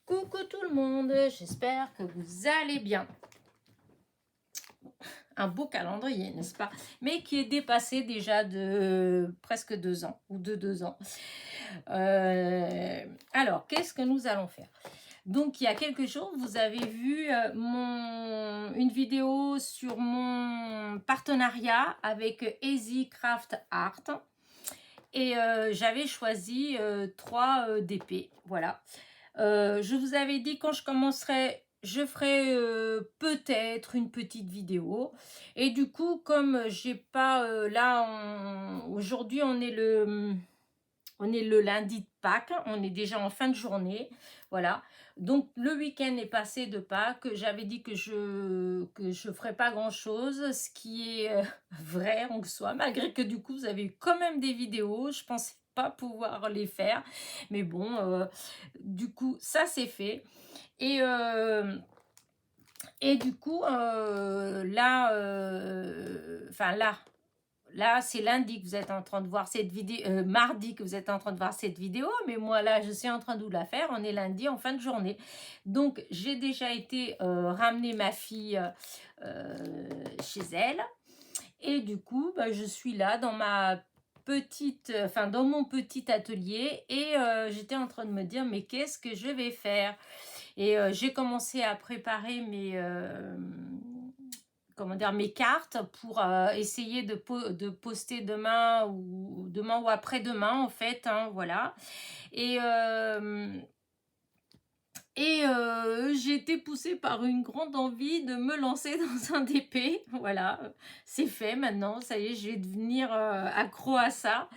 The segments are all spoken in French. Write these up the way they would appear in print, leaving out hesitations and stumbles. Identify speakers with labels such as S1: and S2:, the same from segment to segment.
S1: Coucou tout le monde, j'espère que vous allez bien. Un beau calendrier, n'est-ce pas? Mais qui est dépassé déjà de presque 2 ans ou de 2 ans. Alors, qu'est-ce que nous allons faire? Donc, il y a quelques jours, vous avez vu une vidéo sur mon partenariat avec Easy Craft Art. Et j'avais choisi 3 DP, voilà. Je vous avais dit quand je commencerai, je ferai peut-être une petite vidéo. Et du coup, comme j'ai pas aujourd'hui on est le lundi de Pâques, on est déjà en fin de journée, voilà. Donc le week-end est passé de Pâques. J'avais dit que je ferais pas grand-chose, ce qui est vrai en soi, malgré que du coup vous avez eu quand même des vidéos. Je pensais pas pouvoir les faire, mais bon, du coup ça c'est fait. Et du coup là, là, c'est lundi que vous êtes en train de voir cette vidéo, mardi que vous êtes en train de voir cette vidéo, mais moi là, je suis en train de vous la faire. On est lundi en fin de journée. Donc, j'ai déjà été ramener ma fille chez elle. Et du coup, bah, je suis là dans dans mon petit atelier et j'étais en train de me dire, mais qu'est-ce que je vais faire? Et j'ai commencé à préparer mes cartes pour essayer de poster demain ou après-demain en fait, hein, voilà. Et j'ai été poussée par une grande envie de me lancer dans un DP. Voilà, c'est fait maintenant, ça y est, je vais devenir accro à ça.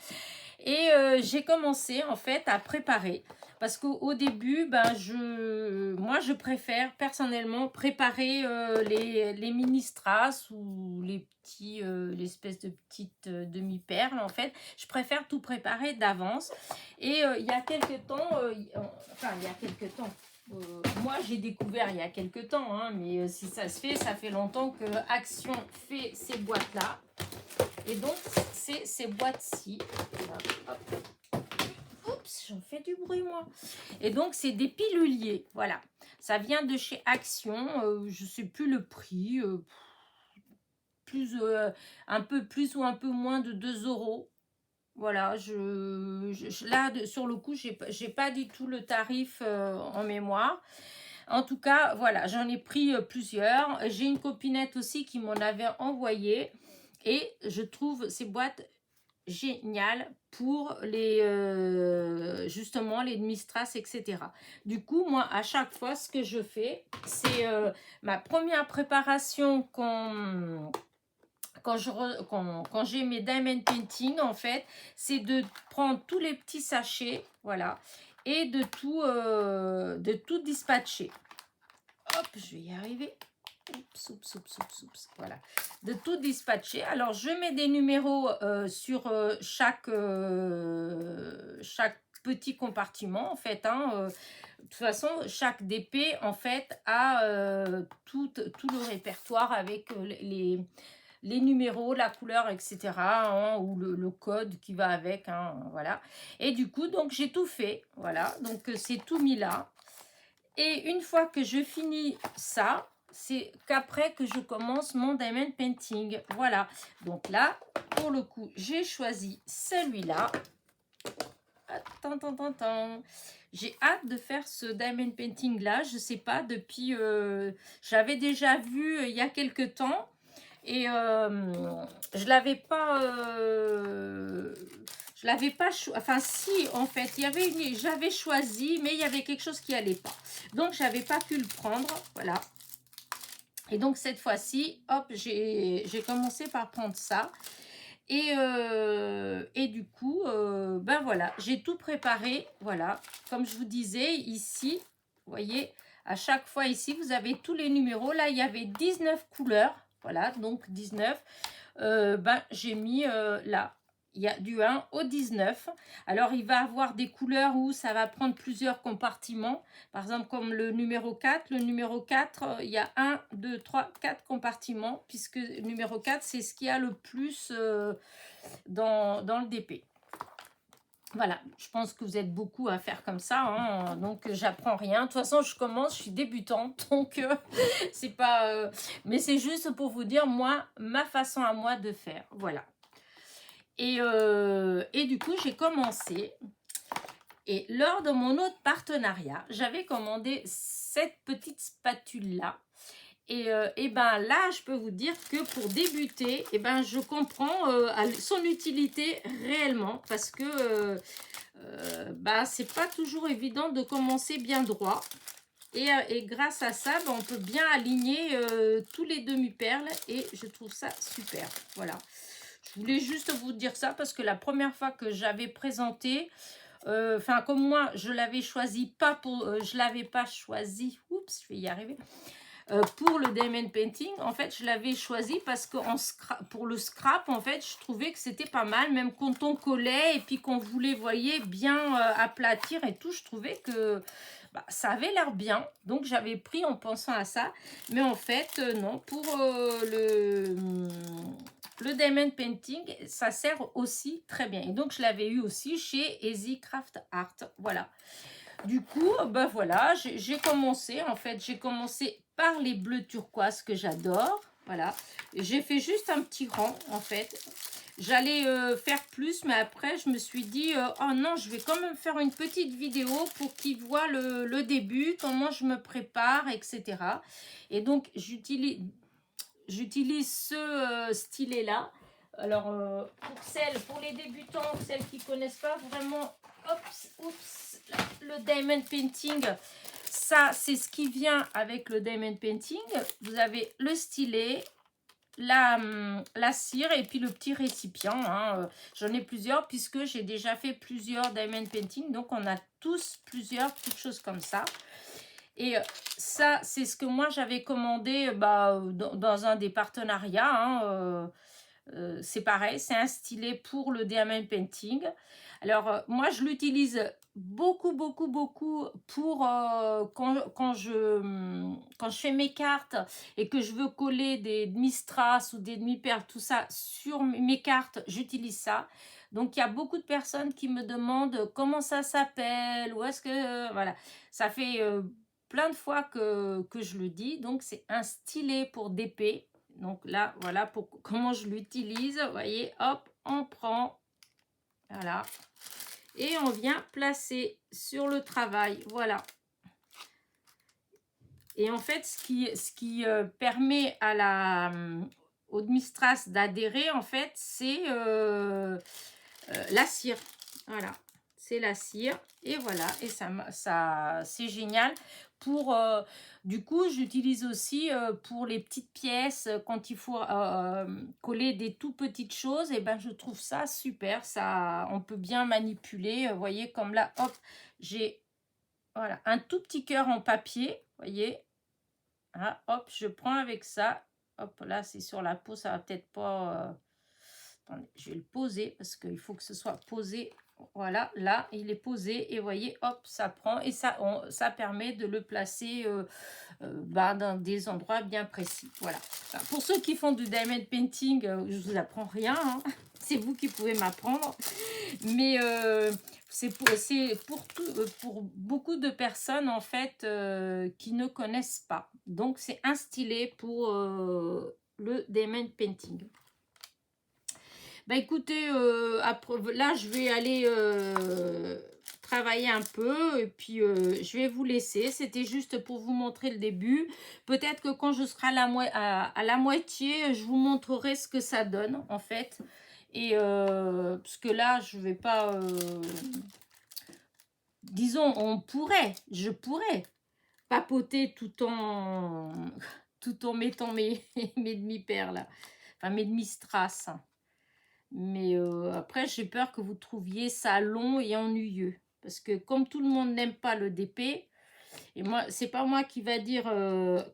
S1: Et j'ai commencé en fait à préparer. Parce qu'au début, moi je préfère personnellement préparer les mini strass ou l'espèce de petites demi-perles en fait. Je préfère tout préparer d'avance. Et il y a quelques temps, moi j'ai découvert il y a quelques temps, hein, mais si ça se fait, ça fait longtemps que Action fait ces boîtes-là. Et donc, c'est ces boîtes-ci. Oups, j'en fais du bruit, moi. Et donc, c'est des piluliers. Voilà. Ça vient de chez Action. Je ne sais plus le prix. Un peu plus ou un peu moins de 2 euros. Voilà. Là, sur le coup, j'ai pas du tout le tarif en mémoire. En tout cas, voilà, j'en ai pris plusieurs. J'ai une copinette aussi qui m'en avait envoyé. Et je trouve ces boîtes géniales pour justement les demi-strass, etc. Du coup, moi, à chaque fois, ce que je fais, c'est ma première préparation quand j'ai mes diamond painting, en fait, c'est de prendre tous les petits sachets, voilà, et de tout dispatcher. Hop, je vais y arriver. Oups, oups, oups, oups, oups. Voilà. De tout dispatcher. Alors, je mets des numéros sur chaque petit compartiment, en fait. Hein. De toute façon, chaque DP, en fait, a tout le répertoire avec les numéros, la couleur, etc. Hein, ou le code qui va avec. Hein, voilà. Et du coup, donc, j'ai tout fait. Voilà. Donc, c'est tout mis là. Et une fois que je finis ça, c'est qu'après que je commence mon diamond painting. Voilà. Donc là, pour le coup, j'ai choisi celui-là. Attends. J'ai hâte de faire ce diamond painting là. Je sais pas, depuis... j'avais déjà vu il y a quelques temps. Et je l'avais pas... je l'avais pas enfin si, en fait, j'avais choisi, mais il y avait quelque chose qui allait pas. Donc, j'avais pas pu le prendre, voilà. Et donc, cette fois-ci, hop, j'ai commencé par prendre ça. Et du coup, ben voilà, j'ai tout préparé, voilà. Comme je vous disais, ici, vous voyez, à chaque fois ici, vous avez tous les numéros. Là, il y avait 19 couleurs, voilà, donc 19. J'ai mis là, il y a du 1 au 19. Alors, il va avoir des couleurs où ça va prendre plusieurs compartiments. Par exemple, comme le numéro 4. Le numéro 4, il y a 1, 2, 3, 4 compartiments. Puisque le numéro 4, c'est ce qu'il y a le plus dans le DP. Voilà, je pense que vous êtes beaucoup à faire comme ça, hein, donc j'apprends rien. De toute façon, je commence, je suis débutante, donc c'est pas... mais c'est juste pour vous dire, moi, ma façon à moi de faire, voilà. Et du coup, j'ai commencé. Et lors de mon autre partenariat, j'avais commandé cette petite spatule-là. Et ben là, je peux vous dire que pour débuter, et ben je comprends son utilité réellement parce que bah, c'est pas toujours évident de commencer bien droit. Et grâce à ça, ben, on peut bien aligner tous les demi-perles et je trouve ça super. Voilà. Je voulais juste vous dire ça parce que la première fois que j'avais présenté, enfin comme moi, je l'avais choisi pas pour, je l'avais pas choisi. Oups, je vais y arriver. Pour le diamond painting, en fait, je l'avais choisi parce que pour le scrap, en fait, je trouvais que c'était pas mal, même quand on collait et puis qu'on voulait, voyez, bien aplatir et tout, je trouvais que bah, ça avait l'air bien. Donc, j'avais pris en pensant à ça. Mais en fait, non, pour le diamond painting, ça sert aussi très bien. Et donc, je l'avais eu aussi chez Easy Craft Art. Voilà. Du coup, ben voilà, j'ai commencé, en fait, j'ai commencé par les bleus turquoise que j'adore, voilà. J'ai fait juste un petit rang, en fait. J'allais faire plus, mais après, je me suis dit, oh non, je vais quand même faire une petite vidéo pour qu'ils voient le début, comment je me prépare, etc. Et donc, j'utilise ce stylet-là. Alors, pour les débutants, celles qui ne connaissent pas vraiment, oups, le diamond painting, ça, c'est ce qui vient avec le diamond painting. Vous avez le stylet, la cire et puis le petit récipient. Hein. J'en ai plusieurs puisque j'ai déjà fait plusieurs diamond painting. Donc, on a tous plusieurs petites choses comme ça. Et ça, c'est ce que moi, j'avais commandé bah, dans un des partenariats. Hein, c'est pareil, c'est un stylet pour le diamond painting. Alors, moi, je l'utilise beaucoup pour quand je fais mes cartes et que je veux coller des demi-strass ou des demi-perles, tout ça, sur mes cartes, j'utilise ça. Donc, il y a beaucoup de personnes qui me demandent comment ça s'appelle, ou est-ce que... voilà, ça fait plein de fois que je le dis. Donc, c'est un stylet pour d'épée. Donc là, voilà pour comment je l'utilise. Vous voyez, hop, on prend, voilà, et on vient placer sur le travail, voilà. Et en fait, ce qui permet à au demi-strass d'adhérer, en fait, c'est la cire, voilà. C'est la cire, et voilà, et ça c'est génial. Pour du coup, j'utilise aussi pour les petites pièces quand il faut coller des tout petites choses. Et ben, je trouve ça super. Ça, on peut bien manipuler. Vous voyez, comme là, hop, j'ai voilà un tout petit cœur en papier. Voyez, ah, hop, je prends avec ça. Hop, là, c'est sur la peau, ça va peut-être pas. Attendez, je vais le poser parce qu'il faut que ce soit posé. Voilà, là, il est posé et voyez, hop, ça prend et ça permet de le placer bah, dans des endroits bien précis. Voilà. Enfin, pour ceux qui font du diamond painting, je ne vous apprends rien. Hein. C'est vous qui pouvez m'apprendre. Mais c'est pour beaucoup de personnes, en fait, qui ne connaissent pas. Donc, c'est un stylet pour le diamond painting. Bah écoutez, après, là je vais aller travailler un peu et puis je vais vous laisser. C'était juste pour vous montrer le début. Peut-être que quand je serai à la moitié, je vous montrerai ce que ça donne en fait. Et parce que là, je vais pas... disons, je pourrais papoter tout en mettant mes demi-perles, enfin mes demi-strass. Mais après, j'ai peur que vous trouviez ça long et ennuyeux. Parce que comme tout le monde n'aime pas le DP, et moi, c'est pas moi qui va dire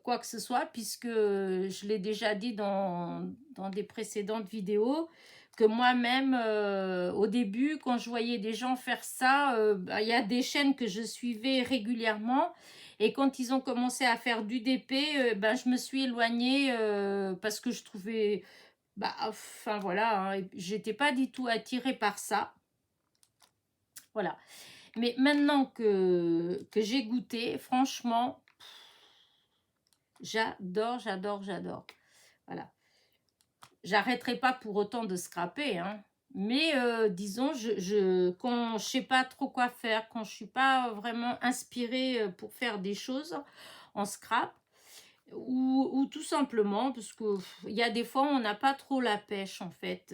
S1: quoi que ce soit, puisque je l'ai déjà dit dans des précédentes vidéos, que moi-même, au début, quand je voyais des gens faire ça, bah, y a des chaînes que je suivais régulièrement. Et quand ils ont commencé à faire du DP, ben, je me suis éloignée parce que je trouvais... Bah, enfin voilà, hein, j'étais pas du tout attirée par ça. Voilà. Mais maintenant que j'ai goûté, franchement, j'adore, j'adore, j'adore. Voilà. J'arrêterai pas pour autant de scraper, hein. Mais disons, quand je sais pas trop quoi faire, quand je suis pas vraiment inspirée pour faire des choses en scrap, ou tout simplement parce que il y a des fois on n'a pas trop la pêche en fait,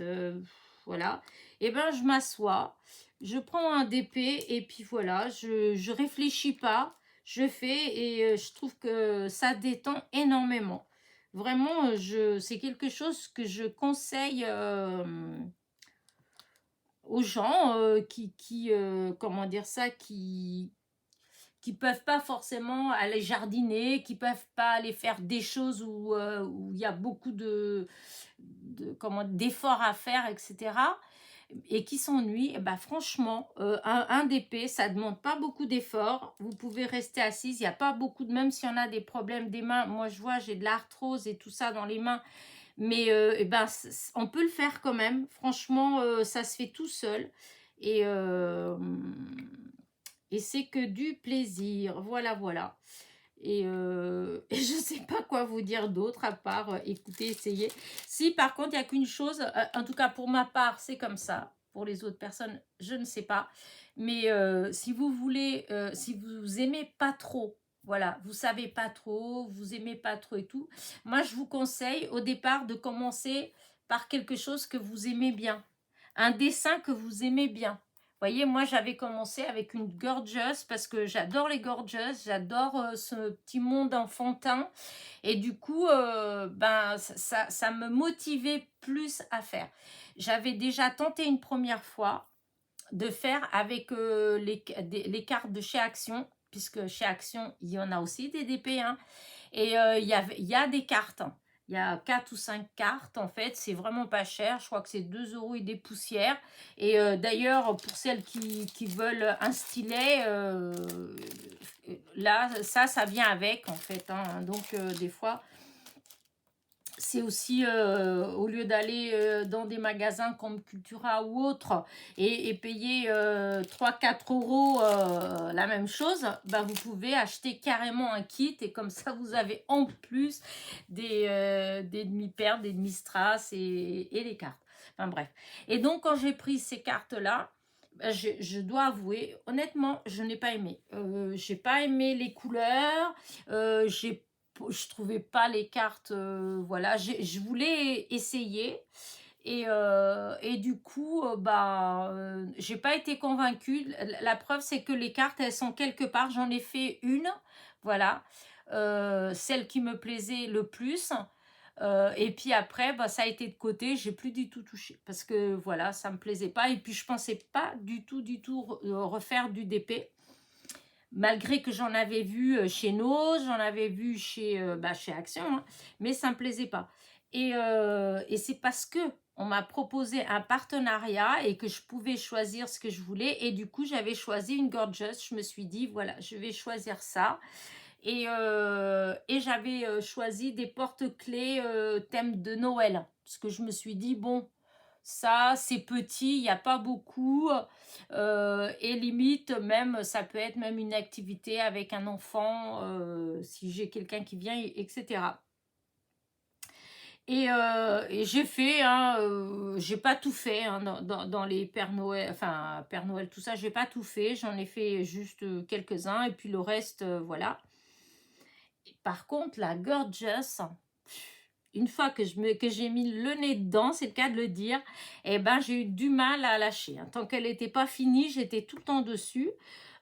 S1: voilà. Et ben je m'assois, je prends un DP et puis voilà, je réfléchis pas, je fais et je trouve que ça détend énormément. Vraiment, c'est quelque chose que je conseille aux gens comment dire ça, qui peuvent pas forcément aller jardiner, qui peuvent pas aller faire des choses où il y a beaucoup d'efforts à faire, etc. Et qui s'ennuient, bah franchement, un DP, ça ne demande pas beaucoup d'efforts. Vous pouvez rester assise, il n'y a pas beaucoup de... Même si on a des problèmes des mains, moi je vois, j'ai de l'arthrose et tout ça dans les mains, mais eh ben, on peut le faire quand même. Franchement, ça se fait tout seul. Et, et c'est que du plaisir. Voilà, voilà. Et, et je ne sais pas quoi vous dire d'autre à part écouter, essayer. Si par contre, il n'y a qu'une chose, en tout cas pour ma part, c'est comme ça. Pour les autres personnes, je ne sais pas. Mais si vous voulez, si vous aimez pas trop, voilà, vous savez pas trop, vous aimez pas trop et tout, moi je vous conseille au départ de commencer par quelque chose que vous aimez bien. Un dessin que vous aimez bien. Voyez, moi j'avais commencé avec une gorgeous parce que j'adore les gorgeous, j'adore ce petit monde enfantin et du coup, ben, ça me motivait plus à faire. J'avais déjà tenté une première fois de faire avec les cartes de chez Action, puisque chez Action, il y en a aussi des DP, hein, et il y a des cartes. Il y a 4 ou 5 cartes, en fait, c'est vraiment pas cher. Je crois que c'est 2 € et des poussières. Et d'ailleurs, pour celles qui veulent un stylet, là, ça vient avec, en fait, hein. Donc, des fois, c'est aussi, au lieu d'aller dans des magasins comme Cultura ou autres et payer 3-4 € la même chose, bah, vous pouvez acheter carrément un kit et comme ça vous avez en plus des demi-perles, des demi-strass et les cartes. Enfin bref. Et donc quand j'ai pris ces cartes-là, bah, je dois avouer, honnêtement, je n'ai pas aimé. J'ai pas aimé les couleurs, je trouvais pas les cartes, voilà, je voulais essayer et du coup, j'ai pas été convaincue. La preuve, c'est que les cartes, elles sont quelque part, j'en ai fait une, voilà, celle qui me plaisait le plus. Et puis après, bah, ça a été de côté, j'ai plus du tout touché parce que voilà, ça me plaisait pas. Et puis je pensais pas du tout refaire du DP. Malgré que j'en avais vu chez Nose, j'en avais vu chez Action, hein, mais ça ne me plaisait pas. Et c'est parce que on m'a proposé un partenariat et que je pouvais choisir ce que je voulais. Et du coup, j'avais choisi une Gorgeous. Je me suis dit, voilà, je vais choisir ça. Et j'avais choisi des porte-clés thème de Noël. Parce que je me suis dit, bon, ça, c'est petit, il n'y a pas beaucoup. Et limite, même, ça peut être même une activité avec un enfant, si j'ai quelqu'un qui vient, etc. Et j'ai fait, hein, j'ai pas tout fait hein, dans les Père Noël, enfin Père Noël, tout ça, j'ai pas tout fait. J'en ai fait juste quelques-uns et puis le reste, voilà. Et par contre, la Gorgeous, une fois que j'ai mis le nez dedans, c'est le cas de le dire, eh ben, j'ai eu du mal à lâcher. Hein. Tant qu'elle n'était pas finie, j'étais tout le temps dessus.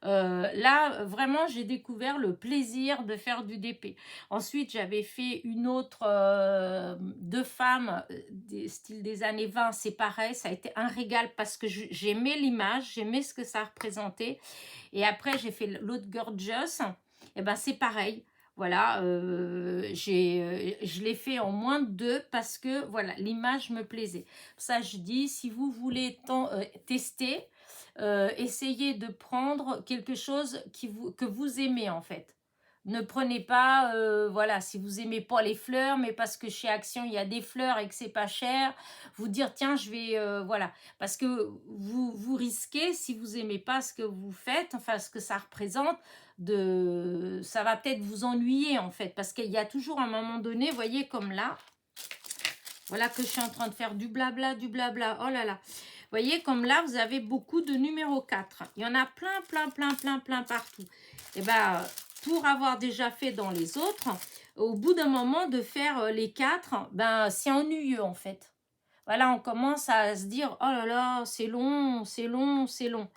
S1: Là, vraiment, j'ai découvert le plaisir de faire du DP. Ensuite, j'avais fait une autre de femmes, style des années 20, c'est pareil, ça a été un régal parce que j'aimais l'image, j'aimais ce que ça représentait. Et après, j'ai fait l'autre Gorgeous, et ben c'est pareil. Voilà, je l'ai fait en moins de 2 parce que voilà, l'image me plaisait. Pour ça, je dis, si vous voulez tester, essayez de prendre quelque chose que vous aimez en fait. Ne prenez pas, voilà, si vous aimez pas les fleurs, mais parce que chez Action, il y a des fleurs et que c'est pas cher, vous dire, tiens, je vais, voilà. Parce que vous risquez, si vous aimez pas ce que vous faites, enfin, ce que ça représente, ça va peut-être vous ennuyer, en fait. Parce qu'il y a toujours un moment donné, vous voyez, comme là, voilà que je suis en train de faire du blabla, oh là là. Vous voyez, comme là, vous avez beaucoup de numéro 4. Il y en a plein partout. Et bien, pour avoir déjà fait dans les autres, au bout d'un moment de faire les 4, ben, c'est ennuyeux en fait. Voilà, on commence à se dire, oh là là, c'est long, c'est long, c'est long.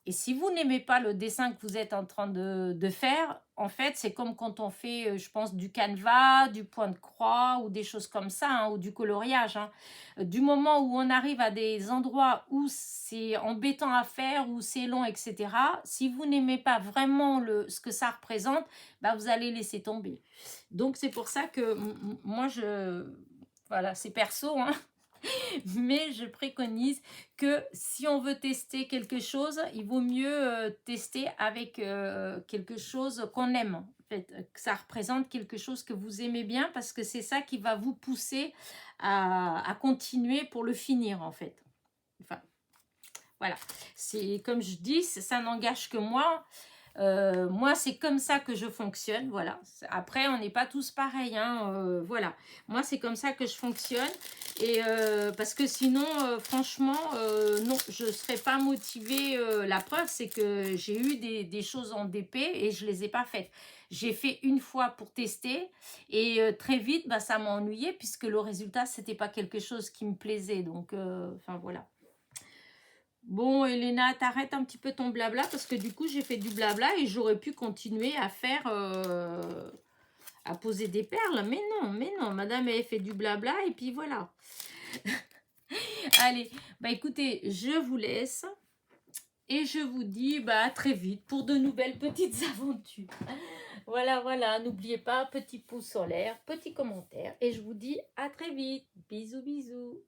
S1: Et si vous n'aimez pas le dessin que vous êtes en train de faire, en fait, c'est comme quand on fait, je pense, du canevas, du point de croix ou des choses comme ça, hein, ou du coloriage. Hein. Du moment où on arrive à des endroits où c'est embêtant à faire, où c'est long, etc., si vous n'aimez pas vraiment ce que ça représente, bah, vous allez laisser tomber. Donc, c'est pour ça que moi, voilà, c'est perso, hein. Mais je préconise que si on veut tester quelque chose, il vaut mieux tester avec quelque chose qu'on aime. En fait, que ça représente quelque chose que vous aimez bien parce que c'est ça qui va vous pousser à continuer pour le finir en fait. Enfin, voilà. C'est comme je dis, ça n'engage que moi. Moi, c'est comme ça que je fonctionne, voilà. Après, on n'est pas tous pareils, hein, voilà. Moi, c'est comme ça que je fonctionne. Et parce que sinon, franchement, non, je ne serais pas motivée. La preuve, c'est que j'ai eu des choses en DP et je ne les ai pas faites. J'ai fait une fois pour tester et très vite, bah, ça m'a ennuyée puisque le résultat, ce n'était pas quelque chose qui me plaisait. Donc, enfin, voilà. Bon, Elena, t'arrêtes un petit peu ton blabla parce que du coup, j'ai fait du blabla et j'aurais pu continuer à faire, à poser des perles. Mais non, madame, elle fait du blabla et puis voilà. Allez, bah écoutez, je vous laisse et je vous dis bah, à très vite pour de nouvelles petites aventures. Voilà, voilà, n'oubliez pas, petit pouce en l'air, petit commentaire et je vous dis à très vite. Bisous, bisous.